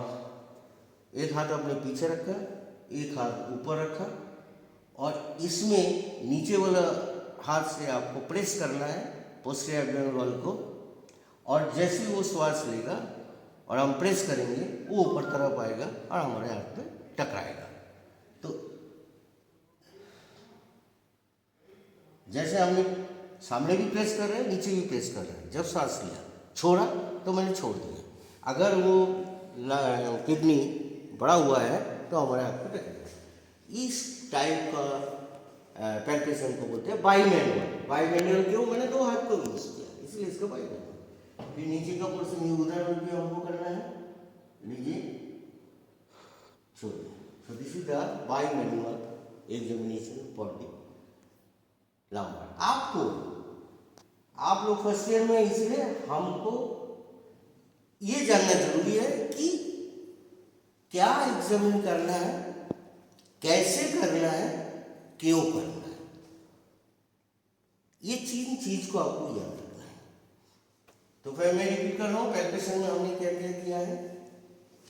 Speaker 1: एक हाथ आपने पीछे रखा, एक हाथ ऊपर रखा और इसमें नीचे वाला हाथ से आपको प्रेस करना है पोस्टीरियर एब्डोमिनल वॉल को, और जैसे ही वो श्वास लेगा और हम प्रेस करेंगे वो ऊपर तरफ आएगा और हमारे हाथ पे टकराएगा। तो जैसे हमने सामने भी प्रेस कर रहे हैं, नीचे भी प्रेस कर रहे हैं। जब सांस लिया, छोड़ा तो मैंने छोड़ दिया। अगर वो किडनी बड़ा हुआ है तो हमारे हाथ पे टकराएगा। इस टाइप का पैल्पेशन को बोलते हैं बाईमैनुअल। बाईमैनुअल क्यों? मैंने दो हाथ को यूज किया इसलिए इसका बाईमैनुअल। फिर नीचे का पोर्शन ये उदाहरण भी हमको करना है, लीजिए छोड़िए। So this is the bimanual examination for the lumbar. आप लोग फर्स्ट ईयर में, इसलिए हमको ये जानना जरूरी है कि क्या एग्जामिन करना है, कैसे करना है, क्यों करना है। ये चीज को आपको याद रखना है। तो फिर मैं रिपीट कर रहा हूँ, पैल्पेशन में हमने क्या क्या किया है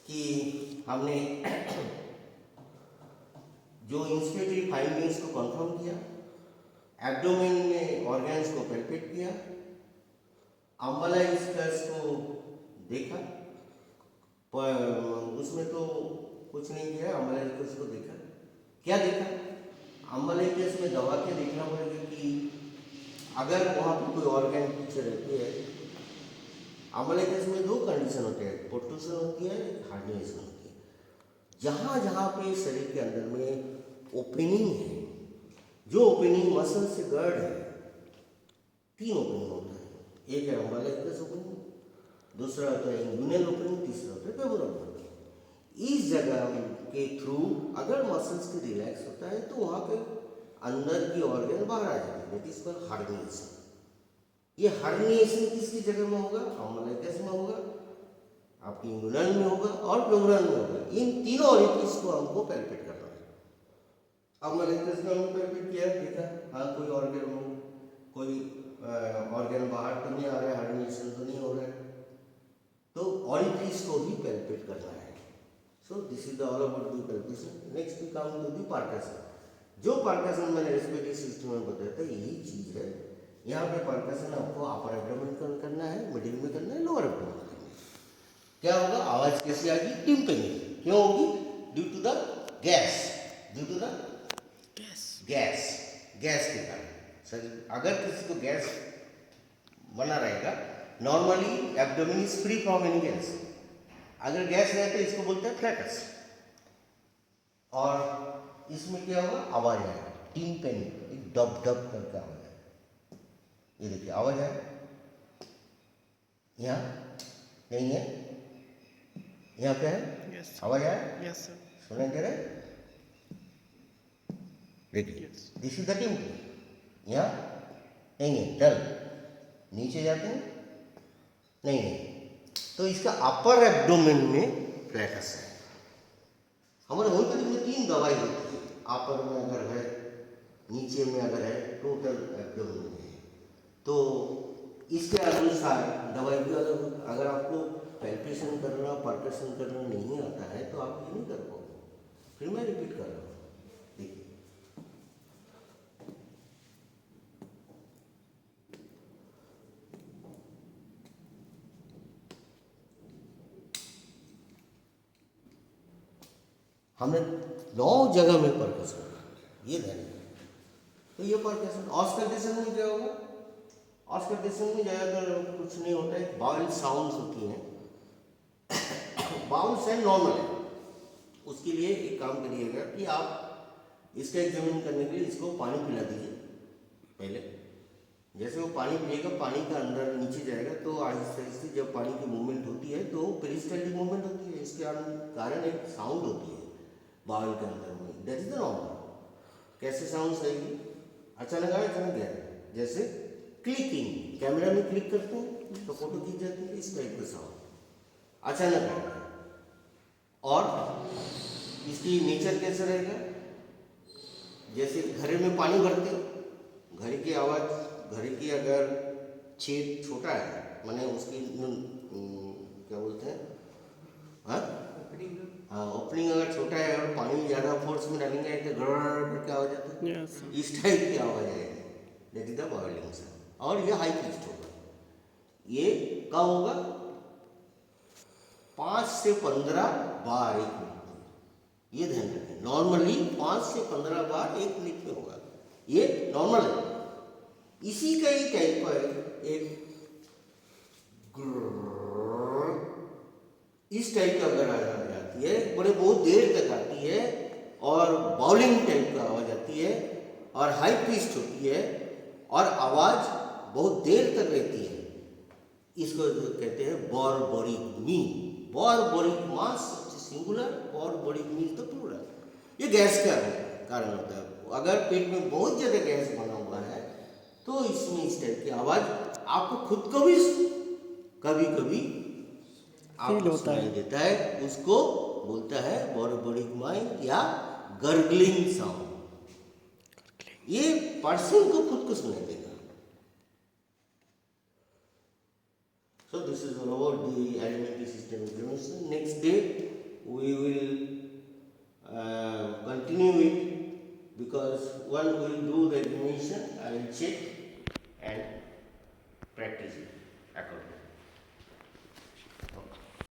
Speaker 1: कि हमने जो इंस्पेक्टरी फाइंडिंग्स को कंफर्म किया, एब्डोमेन में ऑर्गन्स को पैल्पेट किया, अम्बलाइस्कस को देखा, पर उसमें तो कुछ नहीं किया, अम्बलाइस्कस को देखा। क्या देखा? अम्बलाइस्कस में दबा के देखना पड़ेगा कि अगर वहाँ पे कोई ऑर्गन पीछे रहती है। अम्बलाइस्कस में दो कंडीशन होते हैं, प्रोट्रूशन होती है, हार्निएशन होती है। जहाँ जहाँ पे शरीर के अंदर में ओपनिंग है, जो ओपनिंग मसल से गर्ड है, तीन ओपनिंग होता है। एक है अम्बलाइस्कस ओपनिंग, दूसरा होता है इंगुइनल ओपनिंग, तीसरा होता है फेमोरल ओपनिंग। इस जगह के थ्रू अगर मसल्स की रिलैक्स होता है तो वहाँ पे अंदर की ऑर्गन बाहर आ जाती है, दैट इज कॉल्ड हार्निएशन। ये हार्निएशन किसकी जगह में होगा? अम्बलाइस्कस में होगा, आपकी इंगुइनल में होगा और फेमोरल में होगा। इन तीनों ओरिफिस को हमको पैल्पेट करना है। अम्बलाइस्कस में हमने पैल्पेट किया, देखा हाँ कोई ऑर्गन में कोई ऑर्गन बाहर तो नहीं आ रहा है, हार्निएशन तो नहीं हो रहा है, तो ऑरिफिस को ही पैल्पेट करना है। So this is the all about the palpation. Next we come to the percussion. जो पार्कसन मैंने रेस्पिरेटरी सिस्टम में बताया था, यही चीज है। यहाँ पे पार्कसन आपको अपर एब्डोमेन करना है, मिडिल में करना है, लोअर एब्डोमेन करना है। क्या होगा? आवाज कैसी आएगी? टिम्पनी। क्यों होगी? Due to the gas, due to the gas के कारण। सर अगर किसी को गैस बना रहेगा, normally abdomen is free from any gas. अगर गैस रहे तो इसको बोलते हैं फ्लैटस। और इसमें क्या होगा? आवाज आएगा, टिम्पनी, डब डब करके आवाज आएगा। ये देखिए आवाज है, यहाँ नहीं है, यहाँ पे है, आवाज आया, सुनाई दे रहा है? देखिए दिस इज द टिम्पनी। यहाँ नहीं है, डल, नीचे जाते हैं नहीं है, तो इसका अपर एब्डोमेन में फ्लैटस है। हमारे होम्योपैथी में तीन दवाई होती है, अपर में अगर है, नीचे में अगर है, टोटल एब्डोमेन में है। तो इसके अनुसार दवाई भी अलग होगी। अगर आपको पैल्पेशन करना, पार्कसन करना नहीं आता है तो आप ये नहीं कर पाओगे। फिर मैं रिपीट कर रहा हूँ, देखिए हमने 9 जगह में परकसन, ये ध्यान रखना। तो ये परकसन ऑस्कल्टेशन में क्या होगा? ऑस्कल्टेशन में ज़्यादातर कुछ नहीं होता है, बाउल साउंड्स होती हैं। बाउल साउंड नॉर्मल है, उसके लिए एक काम करिएगा कि आप इसका एग्जामिन करने के लिए इसको पानी पिला दीजिए पहले। जैसे वो पानी पिएगा, पानी का अंदर नीचे जाएगा, तो आहिस्ते आहिस्ते जब पानी की मूवमेंट होती है तो पेरिस्टाल्टिक मूवमेंट होती है, इसके कारण एक साउंड होती है बाउल के अंदर में, दैट इज द नॉर्मल। कैसे साउंड आएगी? अचानक आए, अचानक गया, जैसे क्लिकिंग, कैमरा में क्लिक करते हैं तो फोटो खींच जाती है, इस टाइप का साउंड अचानक आएगा। और इसकी नेचर कैसे रहेगा? जैसे घर में पानी भरते हो, घर की आवाज़, घर की अगर छेद छोटा है, माने उसकी क्या बोलते हैं, हाँ ओपनिंग अगर छोटा है और पानी ज़्यादा फोर्स में डालेंगे तो गड़गड़ करके आवाज आती है, इस टाइप की आवाज़ आएगी, that is the boiling sound. और ये हाई पिच्ड होगा। ये कब होगा? 5 से 15 बार 1 मिनट में, ये ध्यान रखें। नॉर्मली 5 से 15 बार 1 मिनट में होगा, ये नॉर्मल है। इसी का ही टाइप पर एक इस टाइप का अगर आ जाती है, बड़े बहुत देर तक आती है और बाउलिंग टाइप का आवाज़ आती है और हाई पिच्ड होती है और आवाज़ बहुत देर तक रहती है। इसको जो कहते हैं बॉर्बोरिक मी। बॉर्बोरिक मास सिंगुलर, बॉर्बोरिक मी तो प्लूरल। ये गैस का कारण होता है। अगर पेट में बहुत ज़्यादा गैस बना हुआ है तो इसमें इस टाइप की आवाज़ आपको खुद को भी कभी कभी आपको
Speaker 2: होता है।
Speaker 1: सुनाई देता है। उसको बोलता है बॉर्बोरिक माइंड या गर्गलिंग साउंड। ये पर्सन को खुद को सुनाई देगा। So this is all about the alimentary system inflammation. Next day we will continue it, because one will do the examination. I will check